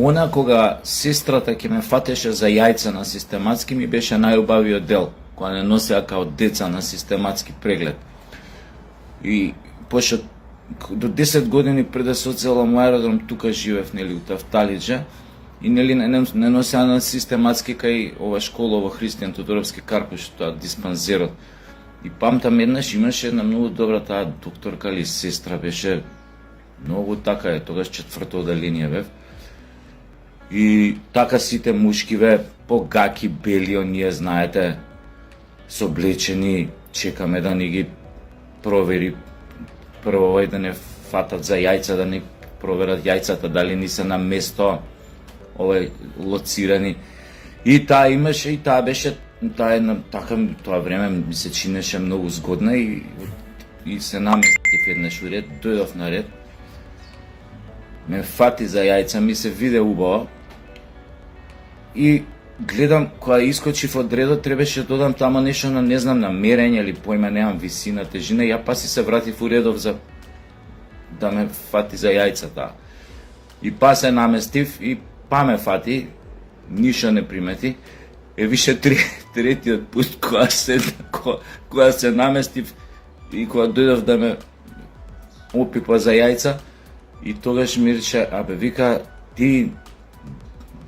Она кога сестрата ќе ме фатеше за јајца на систематски ми беше најубавиот дел, кога не носеа као деца на систематски преглед. И пошто до 10 години пред да се оцелам аеродром, тука живеев, нели, у Тафталиџа, и нели не носеа на систематски кај ова школа во Христијан Тодоровски Карпуш, тоа диспансерот. И памтам еднаш имаше една многу добра таа докторка или сестра, беше многу така тогаш четврто оделение бев. И така сите мушки погаки, бели, оние, знаете, соблечени, чекаме да ни ги провери, прво да не фатат за јајца, да ни проверат јајцата, дали ни се на место, лоцирани. И таа имаше, и таа беше, така тоа време ми се чинеше многу згодна и се наместив еднаш у ред, дојдов на ред, ме фати за јајца, ми се виде убаво и гледам, кога искочив од редот, требаше да додам тамо нешто на, не знам, на мерење или појма, немам висина, тежина, ја паси се вратив у редов за да ме фати за јајцата. И па се наместив и па ме фати, ништо не примети. Више третиот пут кога се наместив и кога дојдов да ме опипа за јајца, и тогаш ми рече, вика, ти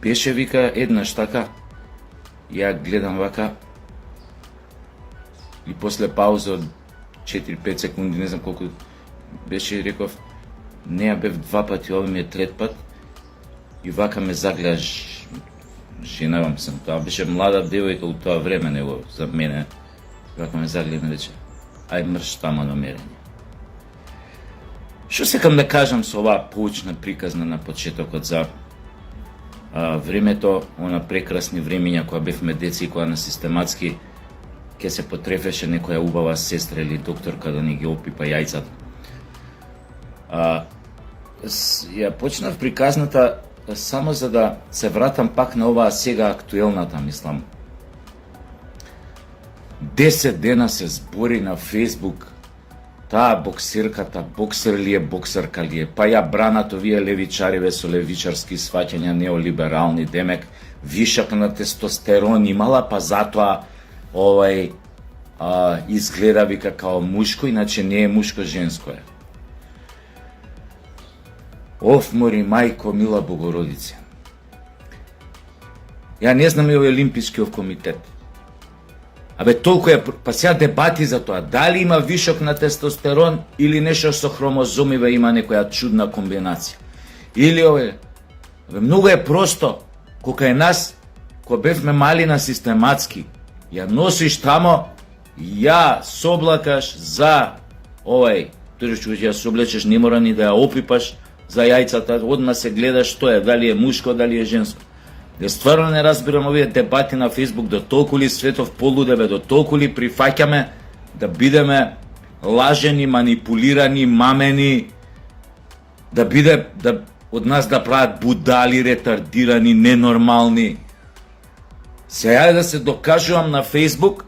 беше, вика, еднаш така. Ја гледам вака и после пауза од 4-5 секунди, не знам колку беше, реков, не ја бев 2 пати, ова ми е трет пат. И вака ме загледа, женавам се, тоа беше млада девојка у тоа време, него за мене. Вака ме загледа и ме рече, ај мрш тамо на мерење. Што сакам да кажам со оваа поучна приказна на почетокот за времето, она прекрасни времења кога бевме деца и кога на систематски ќе се потрефеше некоја убава сестра или докторка да ни ги опипа јајцата. Ја почнав приказната само за да се вратам пак на оваа сега актуелната, мислам. 10 дена се збори на Фейсбук, таа боксерката, боксер ли е, боксерка ли е, па ја бранат овие левичариве со левичарски сваќања, неолиберални, демек, вишак на тестостерон имала, па затоа изгледа, вика, као мушко, иначе не е мушко, женско е. Оф, мори, мајко, мила Богородице. Ја не знам и овој Олимпискиот комитет. Толку е, па сега дебати за тоа, дали има вишок на тестостерон или нешто со хромозомиве има некоја чудна комбинација. Или многу е просто, кога е нас, кога бевме мали на систематски, ја носиш тамо, ја соблакаш за ја соблечеш, не мора ни да ја опипаш за јајцата, одма се гледаш што е, дали е мушко, дали е женско. Стварно не разбирам овие дебати на Фейсбук, до толку ли светов полудебе, до толку ли прифаќаме да бидеме лажени, манипулирани, мамени, да од нас да прават будали, ретардирани, ненормални. Сега да се докажувам на Фейсбук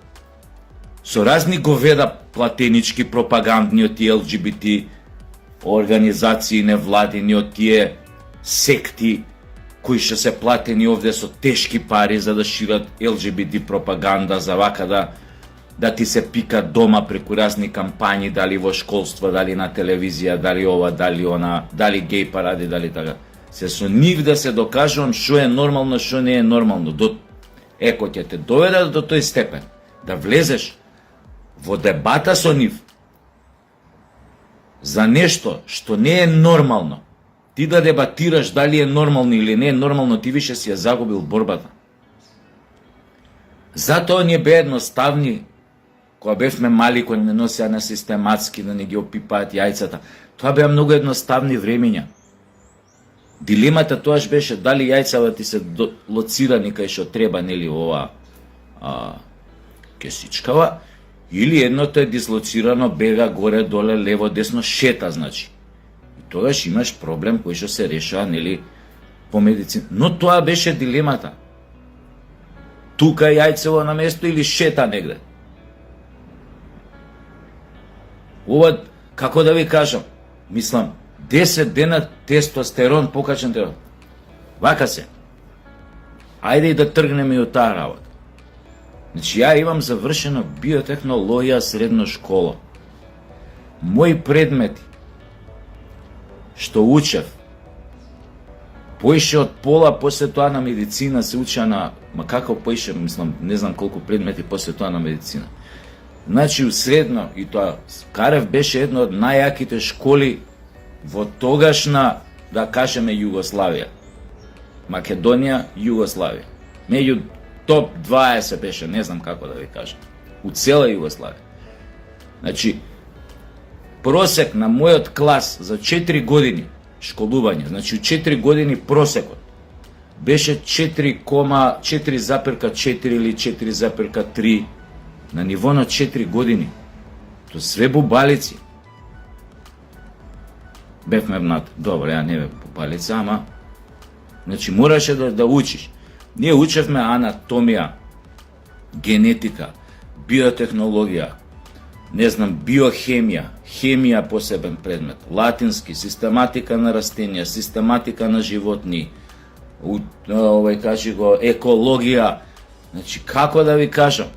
со разни говеда платенички, пропагандни од тие ЛГБТ организации невладини, од тие секти кои што се платени овде со тешки пари за да шират ЛГБТ пропаганда, за вака да ти се пика дома преку разни кампањи, дали во школство, дали на телевизија, дали ова, дали она, дали геј паради, дали така. Се со нив да се докажувам што е нормално, што не е нормално. Еко ќе те доведат до тој степен, да влезеш во дебата со нив за нешто што не е нормално. Ти да дебатираш дали е нормално или не е нормално, ти више си ја загубил борбата. Затоа ние бе едноставни, кога бевме мали, кога не носеа на систематски, да не ги опипаат јајцата. Тоа беа многу едноставни времења. Дилемата тоаш беше дали јајцата ти се лоцирани кај што треба, нели, ова кесичкава, или едното е дислоцирано, бега горе, доле, лево, десно, шета, значи. Тогаш имаш проблем кој што се решава, нели, по медицина. Но тоа беше дилемата. Тука јајцево на место или шета негде. Ова, како да ви кажам, мислам, 10 дена тестостерон покачен треба. Вака се. Ајде и да тргнеме и од таа работа. Значи, ја имам завршена биотехнологија средна школа. Мои предмети, што учев, поише од пола после тоа на медицина се уча на... Ма како поише, мислам, не знам колку предмети после тоа на медицина. Значи, у средно, и тоа, Карев беше една од најаките школи во тогашна, да кажеме, Југославија. Македонија, Југославија. Меѓу топ 20 беше, не знам како да ви кажам. У цела Југославија. Значи, просек на мојот клас за 4 години школување, значи у 4 години просекот беше 4,4 или 4,3 на ниво на 4 години. То све бубалици. Бевме над, добро, ја не бев бубалица, ама значи мораше да учиш. Ние учевме анатомија, генетика, биотехнологија, не знам, биохемија, хемија посебен предмет, латински, систематика на растенија, систематика на животни, кажи го, екологија, значи како да ви кажам,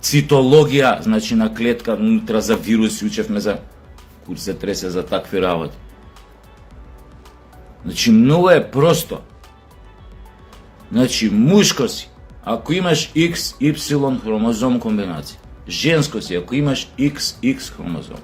цитологија, значи на клетка внутра за вируси, учевме за кур се тресе за такви работи. Значи многу е просто. Значи мушко си, ако имаш XY хромозом комбинација, женско си, ако имаш XX хромозом.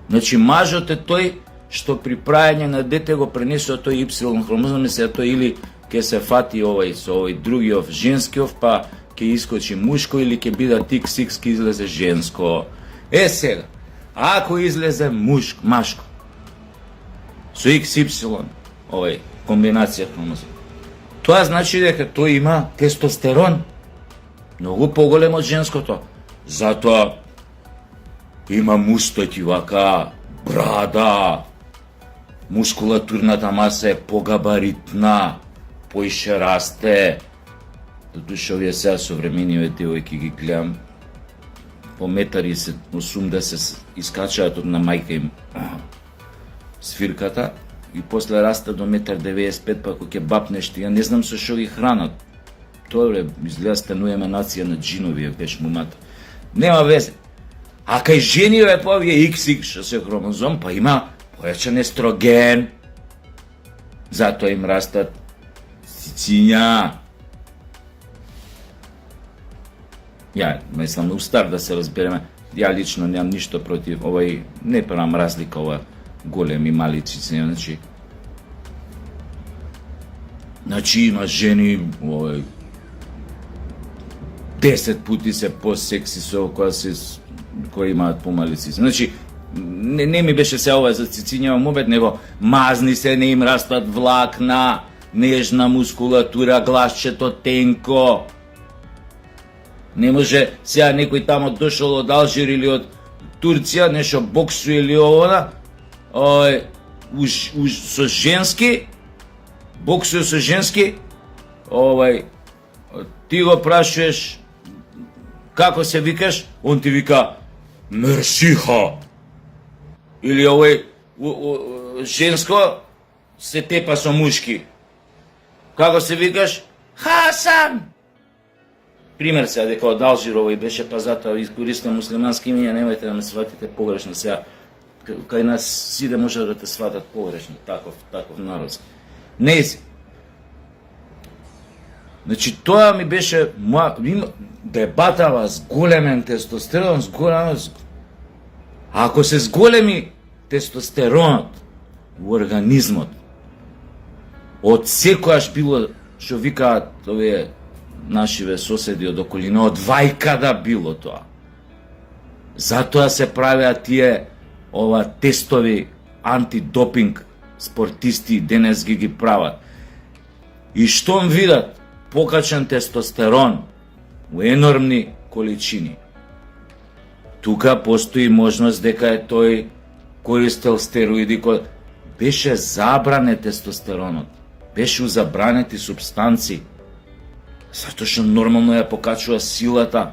Значи мажот е тој што при прајање на дете го пренесува тој Y хромозом, се тој или ќе се фати овој со овој другиот женскиот, па ќе искочи мушко или ќе бидат XX, ќе излезе женско. Сега, ако излезе машко со XY, овој комбинација хромозом, тоа значи дека тој има тестостерон, многу поголем од женското. Затоа има мустоти вака, брада, мускулатурната маса е погабаритна, поише расте. Дотуше овие сега современиве девојки ги гледам, по 1,80 се искачаат од на мајка им свирката и после расте до 1,95 па ако ќе бапнеш ти, ја не знам со шо ги хранат. Тоа бре, изгледа стануваме нација на джинови, беше момата. Нема везе. А кај жениве па овие XX што се хромозом, па има појачен естроген. Затоа им растат цициња. Ја, мислам, устар да се разбереме. Ја лично немам ништо против овој, не правам разлика ова големи мали цициња, значи има жени овој 10 пати се по-секси со кои имаат помали цици. Значи, не ми беше се ова за цициња мобет, него мазни се, не им растат влакна, нежна мускулатура, гласчето тенко. Не може сега некој тамо дошол од Алжир или од Турција, нешто боксу или овода, со женски, боксу со женски, ти го прашуваш како се викаш, он ти вика Мерсиха. Или овој женско се тепа со мушки. Како се викаш? Хасан. Пример сега дека од Алжир овој беше, па затоа искористам муслимански имиња, немајте да ме сватите погрешно сега. Кај нас сите може да те сватат погрешно, таков народски. Не си. Значи тоа ми беше дебатава с големен тестостерон, с големен... Ако се зголеми тестостеронот во организмот, од секојаш било, што викаат овие нашиве соседи од околина, од вајкада било тоа. Затоа се правеа тие тестови антидопинг спортисти денес ги прават. И штом видат покачен тестостерон во енормни количини, тука постои можност дека е тој користел стероиди, беше забранет тестостеронот, беше забранети субстанции, затоа што нормално ја покачува силата,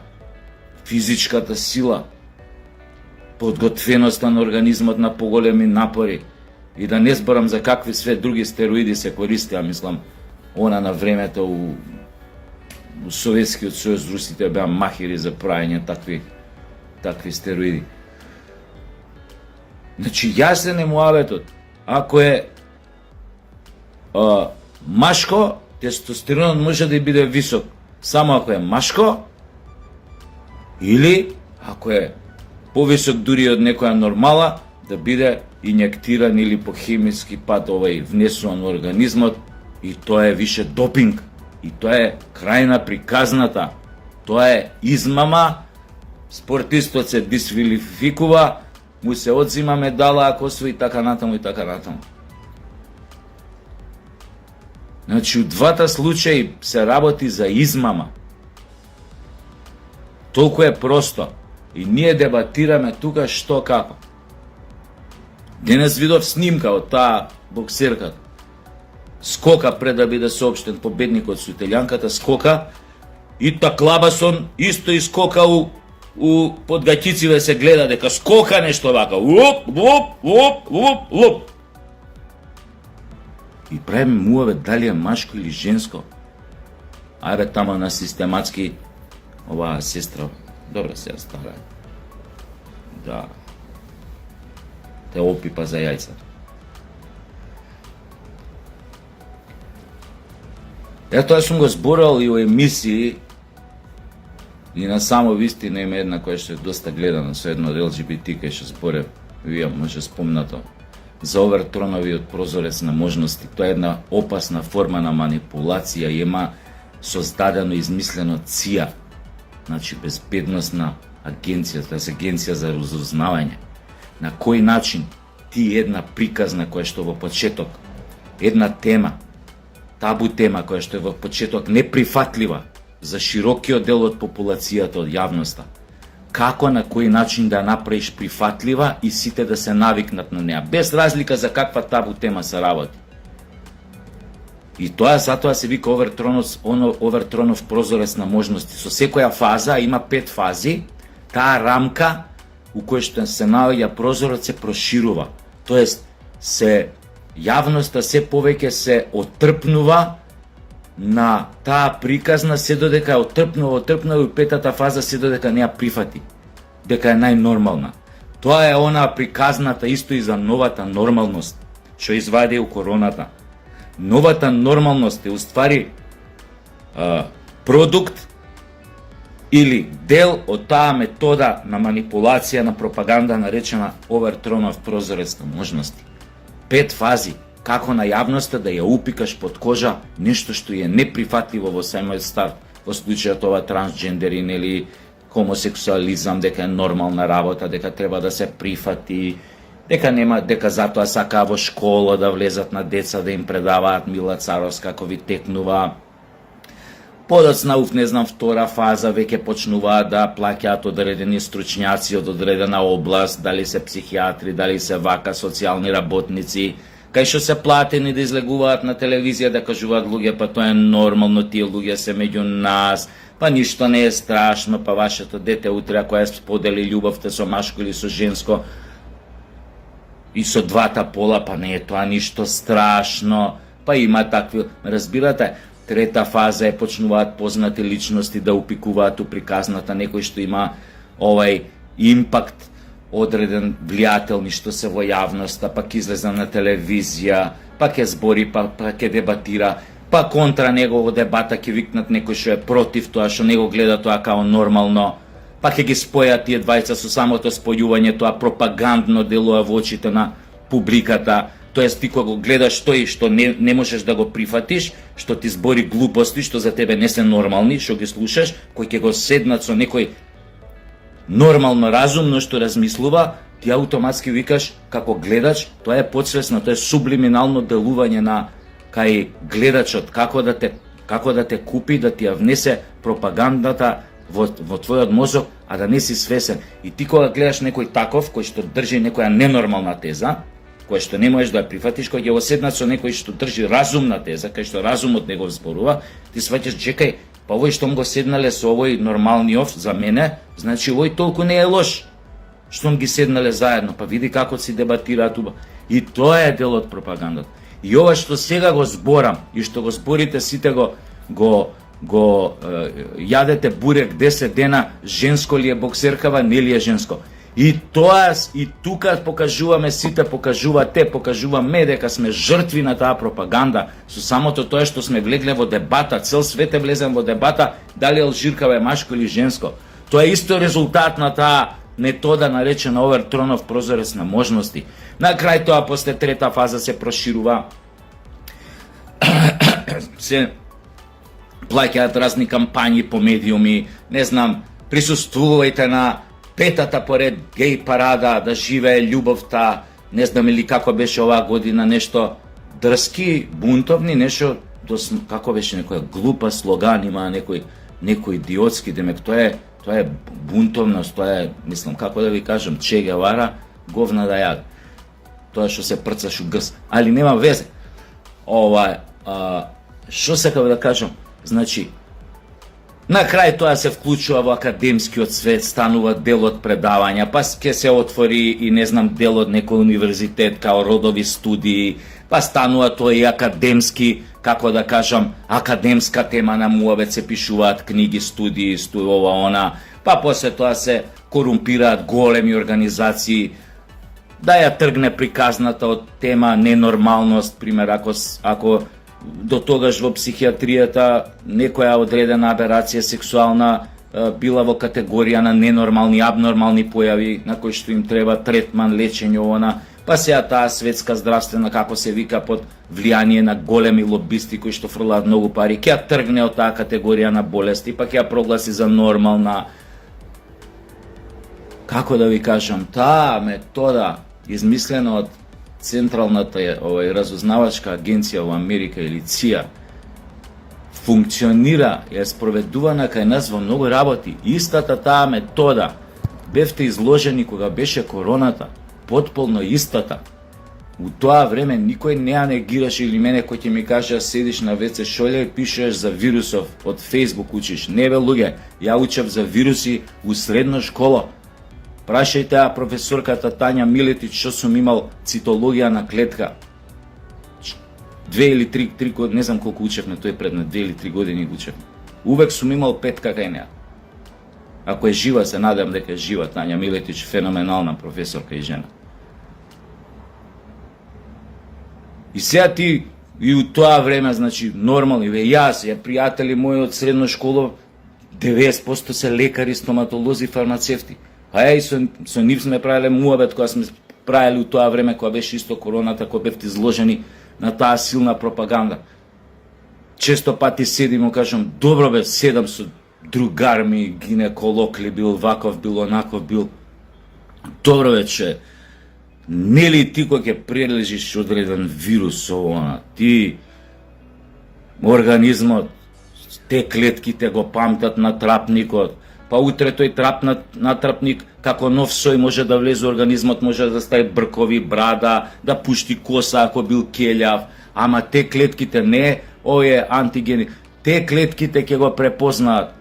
физичката сила, подготвеноста на организмот на поголеми напори. И да не зборам за какви све други стероиди се користеа, мислам, она на времето у Советскиот сојуз, русите беа махири за правење такви стероиди. Значи, јасен е муабетот. Ако е машко, тестостеронот може да биде висок само ако е машко, или ако е повисок дури од некоја нормала, да биде инјектиран или по хемиски пат внесуван во организмот, и тоа е више допинг, и тоа е крајна приказната, тоа е измама, спортистот се дисквалификува, му се одзима медала ако освои така натаму и така натаму. Значи, у двата случаи се работи за измама. Толку е просто. И ние дебатираме тука што како. Денес видов снимка од таа боксерка. Скока пред да биде соопштен победникот со италијанката, скока и Клабасон исто искока у подгатициве се гледа дека скока нешто вака. Луп, луп, луп, луп, луп. И правиме муавет дали е машко или женско. Ајде тама на систематски оваа сестра. Добре се стара. Да. Те опипа за јајца. Тоа сум го зборал и во емисии, и на само вистина има една која што е доста гледана со едно од LGBT кај што зборев, вие може спомнато, за овертроновиот прозорец на можности. Тоа е една опасна форма на манипулација и има создадено измислено ЦИА, значи безбедносна агенција, тоа е агенција за разузнавање. На кој начин ти една приказна која што во почеток, една тема, табу тема која што е во почеток неприфатлива за широкиот дел од популацијата, од јавноста, како на кој начин да направиш прифатлива и сите да се навикнат на неа, без разлика за каква табу тема се работи. И тоа затоа се вика овертронов прозорец на можности. Со секоја фаза, има 5 фази, таа рамка у која што се наоѓа прозорец се проширува. Тоест, јавноста се повеќе се отрпнува на таа приказна, се додека ја отрпнува и петата фаза се додека не ја прифати, дека е најнормална. Тоа е онаа приказната исто и за новата нормалност, што извади у короната. Новата нормалност е уствари продукт или дел од таа метода на манипулација, на пропаганда, наречена овертронов прозорец на можности. 5 фази, како на јавноста да ја упикаш под кожа нешто што е неприфатливо во самиот старт, во случајот ова трансджендерин или хомосексуализам, дека е нормална работа, дека треба да се прифати, дека затоа сакаа во школа да влезат на деца да им предаваат Мила Царовска како ви текнува. Подоцна, не знам, втора фаза, веќе почнуваат да плаќаат одредени стручњаци од одредена област, дали се психијатри, дали се вака социјални работници, кај што се платени да излегуваат на телевизија да кажуваат луѓе, па тоа е нормално, тие луѓе се меѓу нас, па ништо не е страшно, па вашето дете утре ако ја сподели љубовта со машко или со женско и со двата пола, па не е тоа ништо страшно, па има такви, разбирате. Трета фаза е почнуваат познати личности да упикуваат у приказната, некој што има импакт, одреден влијател, ништо се во јавноста, па ќе излезе на телевизија, па ќе збори, па ќе дебатира, па контра негово дебата ќе викнат некој што е против тоа, што него гледа тоа као нормално, па ќе ги спојат тие двајца со самото спојување, тоа пропагандно делува во очите на публиката. Тоест, ти кога го гледаш тој што не можеш да го прифатиш, што ти збори глупости, што за тебе не се нормални, што ги слушаш, кој ќе го седнат со некој нормално, разумно што размислува, ти автоматски викаш, како гледач, тоа е подсвесно, тоа е сублиминално делување на кај гледачот, како да те купи, да ти ја внесе пропагандата во твојот мозок, а да не си свесен. И ти кога гледаш некој таков, кој што држи некоја ненормална теза, кој што не можеш да ја прифатиш, кој ќе го седнат со некој што држи разумна теза, кај што разумот него зборува, ти сваќаш, чекај, па овој што го седнале со овој нормалниот за мене, значи овој толку не е лош. Штом ги седнале заедно, па види како си дебатираат туба. И тоа е дел од пропагандата. И ова што сега го зборам и што го зборите сите го јадете бурек 10 дена, женско ли е боксеркава, не ли е женско. И тоа и тука покажуваме сите, покажуваме дека сме жртви на таа пропаганда со самото тоа што сме влегле во дебата, цел свет е влезен во дебата дали алжиркава е машко или женско. Тоа е исто резултат на таа метода наречена Овертронов прозорец на можности. На крај тоа после трета фаза се проширува, се плаќаат разни кампањи по медиуми, не знам, присуствувајте на петата поред геј парада, да живее љубовта, не знам или како беше оваа година, нешто дрски, бунтовни, нешто, како беше некоја глупа слоган, има некој идиотски, демек тоа е бунтовност, тоа е, мислам, како да ви кажам, Че Гевара, говна да јаде. Тоа што се прцаш у грс, али нема везе. Што сакав да кажам? Значи, на крај тоа се вклучува во академскиот свет, станува дел од предавања, па ќе се отвори и не знам дел од некој универзитет као родови студии, па станува тоа и академски, како да кажам, академска тема на муавет, се пишуваат книги, студии, ова она, па после тоа се корумпираат големи организации, да ја тргне приказната од тема ненормалност, пример, ако до тогаш во психијатријата некоја одредена аберација сексуална била во категорија на ненормални, абнормални појави на кои што им треба третман, лечење, она, па сега таа светска здравствена, како се вика, под влијание на големи лобисти кои што фрлаат многу пари, ќе ја тргне од таа категорија на болести, па ќе ја прогласи за нормална. Како да ви кажам, таа метода измислена од Централната разузнавачка агенција во Америка или ЦИА функционира, е спроведувана кај нас во многу работи. Истата таа метода бевте изложени кога беше короната, потполно истата. У тоа време никој не ја негираше, или мене кој ќе ми каже седиш на ВЦ шолја и пишеш за вирусов од Фейсбук учиш. Не бе луѓе, ја учев за вируси у средна школа. Прашајте професорката Тања Милетич што сум имал цитологија на клетка. 2 или 3 години, не знам колку учевме тој предмет, 2 или 3 години учевме. Увек сум имал 5 кај неа. Ако е жива, се надам дека е жива Тања Милетич, феноменална професорка и жена. И сега ти, и у тоа време, значи, нормални, јас, пријатели мои од средна школа, 90% се лекари, стоматолози, фармацевти. А и со нив сме правеле муабет кога сме правели у тоа време кога беше исто короната, кога бевте изложени на таа силна пропаганда. Често пати седим и кажам, добро бе, седам со другар ми, гинеколог ли бил, ваков бил, онаков бил. Добро бе, че нели ти кога ќе прележиш одреден вирус ова, ти организмот, те клетките го памтат на трапникот, па утре тој натрапник како нов сој може да влезе организмот, може да стави бркови, брада, да пушти коса ако бил келјав, ама те клетките не, овие антигени, те клетките ќе го препознаат.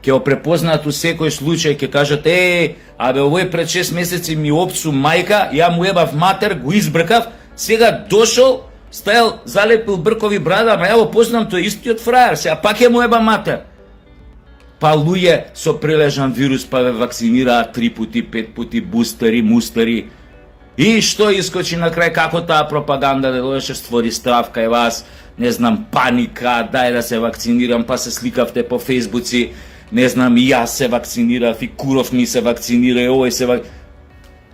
Ќе го препознаат у секој случај, ќе кажат, абе овој пред 6 месеци ми опсу мајка, ја му ебав матер, го избркав, сега дошол, стајал, залепил бркови брада, ама ја го познам тој истиот фраер, сега пак ја му еба матер. Па луѓе со прележан вирус па ве вакцинираат 3 пути, 5 пути, бустери, мустери. И што искочи на крај, како таа пропаганда да дојдеше створи страв кај вас, не знам, паника, дај да се вакцинирам, па се сликавте по фейсбуци, не знам, и јас се вакцинирав, и Куров ми се вакцинира, и овој се вакцинира.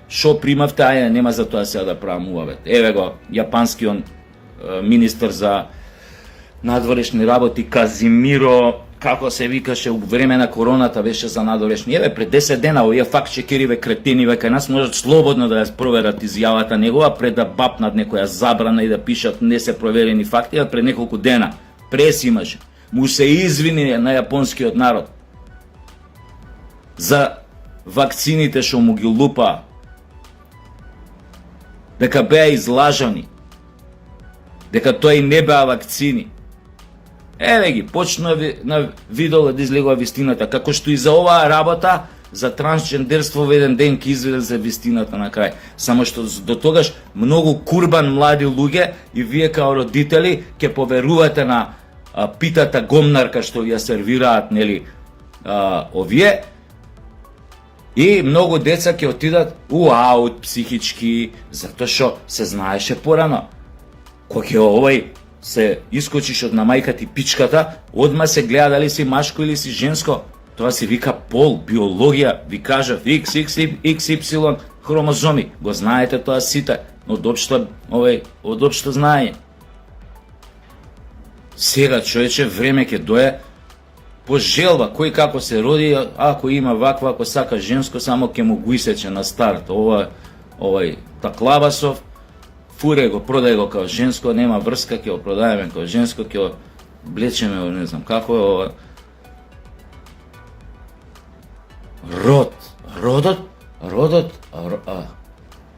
Шо примавте, ајде, нема за тоа сега да правам увавет. Еве го, јапанскиот министер за надворешни работи Казимиро, како се викаше, у време на короната беше за надворешни. Еве, пред 10 дена, овие факт-чекериве кретиниве кај нас можат слободно да ја проверат изјавата негова, пред да бапнат некоја забрана и да пишат не се проверени факти, а пред неколку дена. Прес имаше. Му се извини на јапонскиот народ за вакцините што му ги лупа, дека беа излажани, дека тој не беа вакцини. Еве ги, почна на видео да излегува вистината, како што и за оваа работа, за трансджендерство во еден ден ќе изведе за вистината на крај. Само што до тогаш многу курбан млади луѓе и вие као родители ќе поверувате на питата гомнарка што ја сервираат, нели, овие, и многу деца ќе отидат у аут психички, затоа што се знаеше порано. Кога ќе овој се искочиш од на мајка ти пичката, одма се гледа дали си машко или си женско. Тоа се вика пол, биологија, ви кажав XY хромозоми. Го знаете тоа сите, од општо знаење. Сега, човече, време ќе дое по желба, кој како се роди, ако има ваква, ако сака женско, само ќе му го исече на старт. Овој таклабасов, фуре го, продај го као женско, нема врска, ќе го продајаме као женско, ќе го облечеме, не знам како е ова.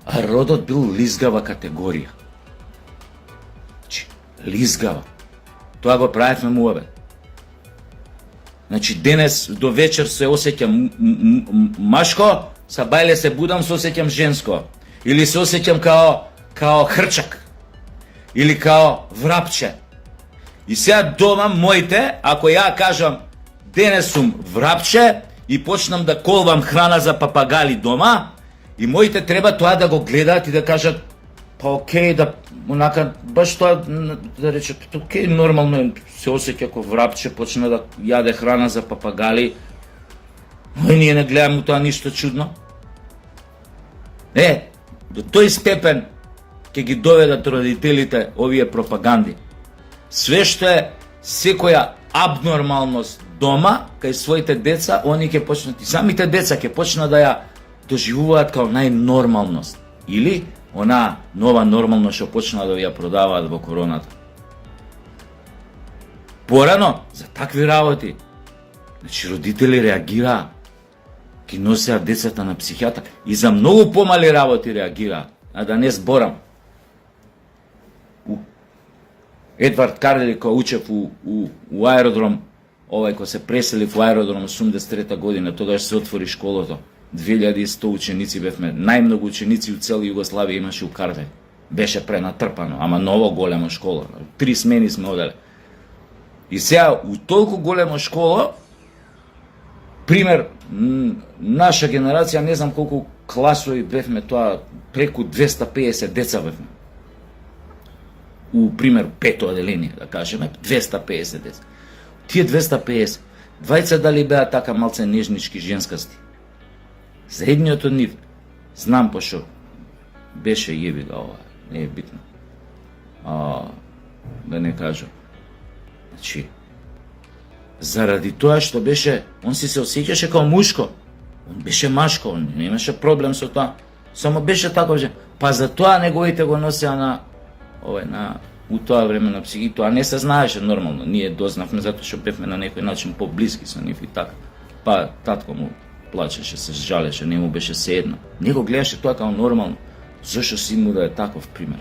Родот бил лизгава категорија. Лизгава. Тоа го правевме муабет. Значи, денес до вечер се осеќам машко, са бајле се будам, се осеќам женско. Или се осеќам као хрчак. Или као врапче. И сега дома моите, ако ја кажам денес сум врапче и почнам да колвам храна за папагали дома, и моите треба тоа да го гледаат и да кажат па окей, да онака баш тоа да речат окей, нормално се осеќа како врапче, почна да јаде храна за папагали. Но ние не гледаме тоа ништо чудно. До тој степен ќе ги доведат родителите овие пропаганди. Све што е секоја абнормалност дома кај своите деца, они ќе почнат и самите деца ќе почнат да ја доживуваат као најнормалност. Или она нова нормално што почна да ја продаваат во короната. Порано, за такви работи, значи родители реагираат, ги носеат децата на психијатар и за многу помали работи реагираат, а да не зборам. Едвард Карлик, кој учев у аеродром, кој се пресели во аеродром 83 година, тогаш се отвори школото. 2100 ученици бевме, најмногу ученици у цела Југославија имаше у Карве. Беше пренатрпано, ама ново голема школа. 3 смени сме оделе. И сега, у толку голема школа, пример, наша генерација, не знам колку класови бевме, тоа преку 250 деца бевме. У пример, пето оделение, да кажеме, 250 деца. Тие 250, двајца дали беа така малце нежнички, женскасти. За едниот од нив, знам пошо, беше јебига ова, не е битно. Да не кажам. Значи, заради тоа што беше, он си се осеќаше као мушко, он беше машко, он немаше проблем со тоа, само беше таков же. Па за тоа неговите го носеа у тоа време на психи, тоа не се знаеше нормално, ние дознавме затоа што бевме на некој начин поблиски со нив и така. Па татко му плачеше, се жалеше, не му беше седно. Не го гледаше тоа као нормално. Зошто син му да е таков пример?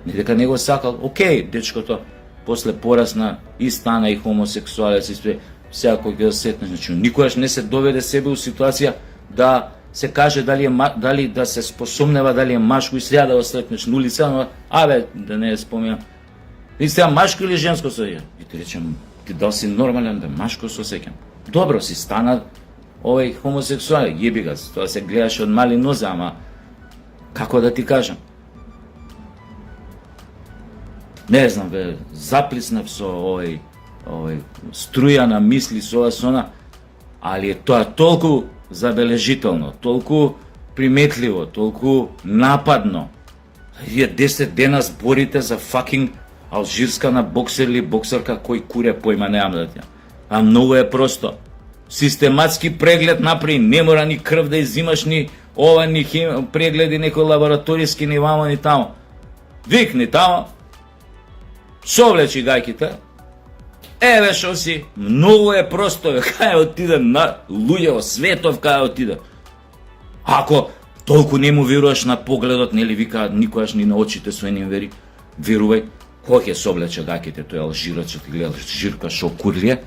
Не дека не го сакал, окей, дечкото после порасна и стана и хомосексуалец и све, сега кој ќе сетне, значи никогаш не се доведе себе у ситуација да се каже дали да се способнева дали е машко и сега да го сретнеш на улица, но да не спомнам. И сега машко или женско се осеќам? И ти речем, ти дал си нормален да машко се осеќам. Добро си стана овој хомосексуален, јеби га, тоа се гледаше од мали нозе, ама како да ти кажам? Не знам, заплиснав со овој струја на мисли со ова со она, али е тоа толку забележително, толку приметливо, толку нападно. Вие 10 дена зборите за факинг алжирска на боксер или боксерка кој куре појма неам да ти. А многу е просто. Систематски преглед направи, не мора ни крв да изимаш, ни ова, ни прегледи, некои лабораториски, ни вамо, ни тамо. Викни тамо, совлечи гајките, еве шо си, многу е просто, кај отиде на луѓе во светов, кај отиде. Ако толку не му веруваш на погледот, нели вика, никогаш ни на очите свој не вери, верувај, кој ќе совлече гајките, тој алжирачот или алжирка шо курлие,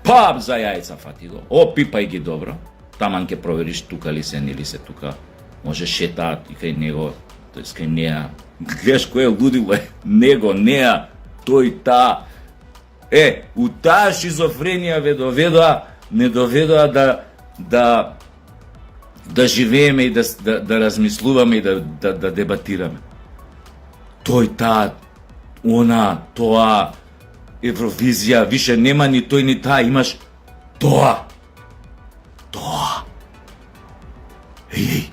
пап за јајца фати го, опипај ги добро, таман ќе провериш тука ли се, нели се тука. Може шетаат и кај него, тоест кај неа. Гледаш кој е лудило е, него, неа, тој, таа. У таа шизофренија не доведоа да живееме и да размислуваме и да дебатираме. Тој, таа, она, тоа, Евровизија, више нема ни тој ни таа, имаш тоа. Еј,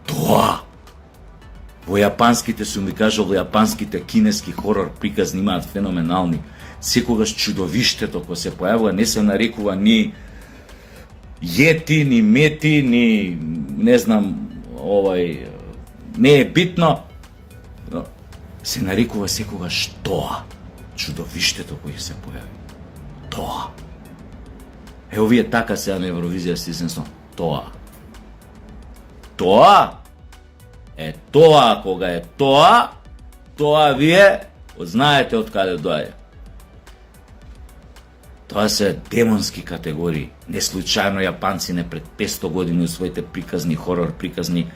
тоа. Во јапанските сум ви кажал, во јапанските кинески хорор приказни имаат феноменални. Секогаш чудовиштето кој се појавува не се нарекува ни јети, ни мети, ни не знам, не е битно. Се нарекува секогаш тоа. Чудовиштето кој се појави. Тоа. Овие така сега на Евровизија стиснесно. Тоа. Тоа, кога е тоа вие знаете од каде доаѓа. Тоа се демонски категории. Не случајно јапанци пред 500 години у своите приказни, хорор приказни,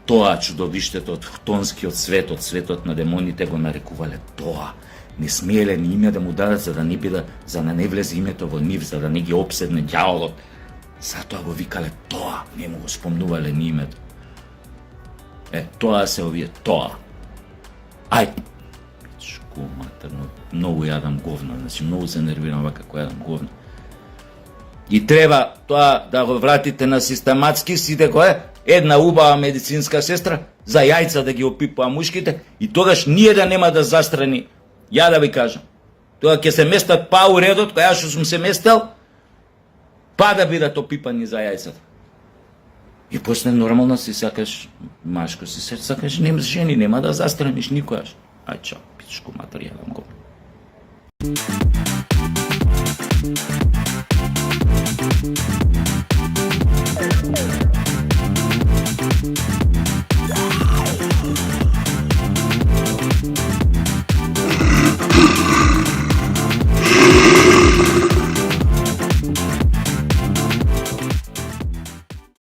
тоа чудовиштето од хтонскиот свет, од светот на демоните го нарекувале тоа. Не смееле ни име да му дадат за да не влезе името во нив, за да не ги обседне ѓаволот. Затоа го викале тоа, не му го спомнувале ни името. Тоа се овие тоа. Ајде. Шко матерно, многу јадам говна, значи многу се нервирам вака кој јадам говна. И треба тоа да го вратите на систематски, сите кој една убава медицинска сестра за јајца да ги опипува мушките и тогаш ниеден нема да застрани. Ја да ви кажам. Тоа ќе се местат па у редот, која што сум се местел, па да бидат опипани за јајцата. И после нормално си сакаш машко, си сакаш жени, нема да застраниш никогаш. Ај чао, пичко матер, јадам го.